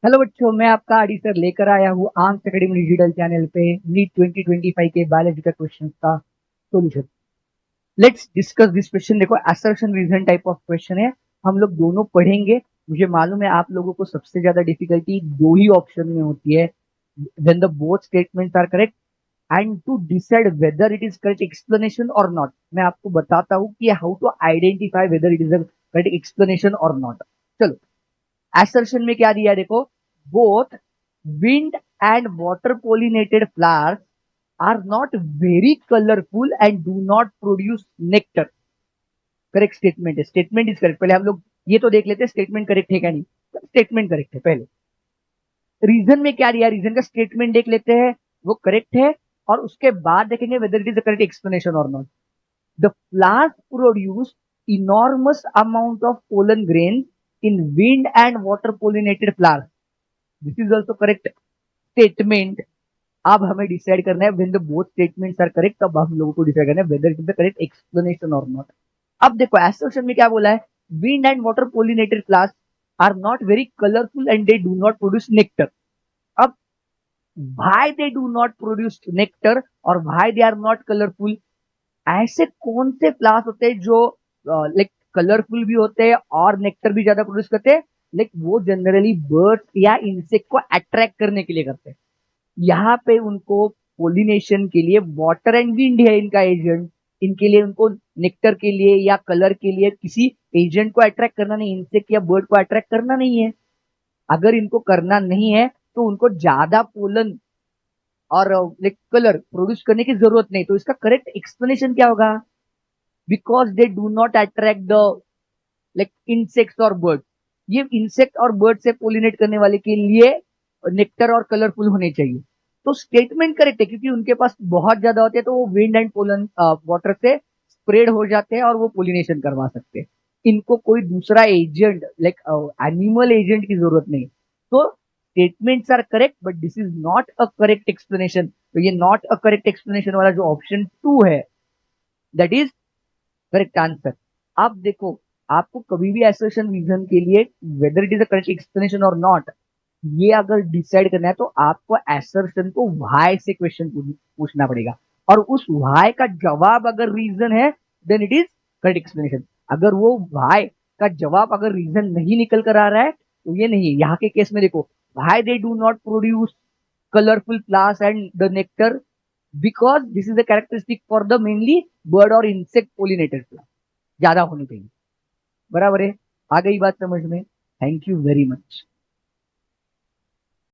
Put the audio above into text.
Hello बच्चों, मैं आपका आदि सर लेकर आया हूँ आर्म्स एकेडमी डिजिटल चैनल पे नीट 2025 के बायोलॉजी का क्वेश्चन का solution. Let's discuss this question. देखो, assertion reason type of question है, हम लोग दोनों पढ़ेंगे। मुझे मालूम है आप लोगों को सबसे ज्यादा डिफिकल्टी दो ही ऑप्शन में होती है, when the both statements are correct and to decide whether it is correct explanation or not. मैं आपको बताता हूँ कि how to identify whether it is a correct explanation or not. चलो, assertion में क्या दिया है देखो, both wind and water pollinated flowers are not very colorful and do not produce nectar। Correct statement है, स्टेटमेंट इज करेक्ट। पहले हम लोग ये तो देख लेते हैं स्टेटमेंट करेक्ट है क्या नहीं। स्टेटमेंट करेक्ट है। पहले रीजन में क्या दिया, रीजन का स्टेटमेंट देख लेते हैं, वो करेक्ट है, और उसके बाद देखेंगे weather it is a correct explanation or not. The flowers produce enormous amount of pollen grains in wind and water pollinated flowers। This is also correct statement। अब हमें डिसाइड करना है when the both statements are correct, तब हम लोगों को decide करना है whether it is the correct explanation or not। अब देखो assertion में क्या बोला है, wind and water pollinated flowers are not very colorful and they do not produce nectar। अब why they do not produce nectar और why they are not colorful, ऐसे कौन से फ्लावर्स होते हैं जो लाइक कलरफुल भी होते हैं और नेक्टर भी ज्यादा प्रोड्यूस करते हैं। लाइक वो जनरली बर्ड्स या इंसेक्ट को अट्रैक्ट करने के लिए करते हैं। यहाँ पे उनको पोलिनेशन के लिए वाटर एंड विंड है इनका एजेंट। इनके लिए उनको नेक्टर के लिए या कलर के लिए किसी एजेंट को अट्रैक्ट करना नहीं, इंसेक्ट या बर्ड को अट्रैक्ट करना नहीं है। अगर इनको करना नहीं है तो उनको ज्यादा पोलन और लाइक कलर प्रोड्यूस करने की जरूरत नहीं। तो इसका करेक्ट एक्सप्लेनेशन क्या होगा, because they do not attract the like insects और बर्ड। ये इंसेक्ट और बर्ड से पोलिनेट करने वाले के लिए नेक्टर और कलरफुल होने चाहिए। तो स्टेटमेंट करेक्ट है, क्योंकि उनके पास बहुत ज्यादा होते हैं तो वो विंड एंड पोलन वाटर से स्प्रेड हो जाते हैं और वो पोलिनेशन करवा सकते हैं। इनको कोई दूसरा एजेंट लाइक एनिमल एजेंट की जरूरत नहीं। तो statements are correct but this is not a correct explanation. तो ये नॉट अ करेक्ट एक्सप्लेनेशन वाला जो ऑप्शन टू है, दैट इज करेक्ट आंसर। अब देखो, आपको कभी भी एसोसिएशन रीजन के लिए whether it is a correct explanation or not, ये अगर डिसाइड करना है तो आपको एसर्शन को वाई से क्वेश्चन पूछना पड़ेगा, और उस वाई का जवाब अगर रीजन है then it is correct explanation. अगर वो वाई का जवाब अगर रीजन नहीं निकल कर आ रहा है तो ये नहीं है। यहाँ के केस में देखो, why they do not produce colorful flowers and the nectar, because this is a characteristic for the mainly bird और insect pollinated plant ज्यादा होनी चाहिए। बराबर है, आ गई बात समझ में। Thank you very much.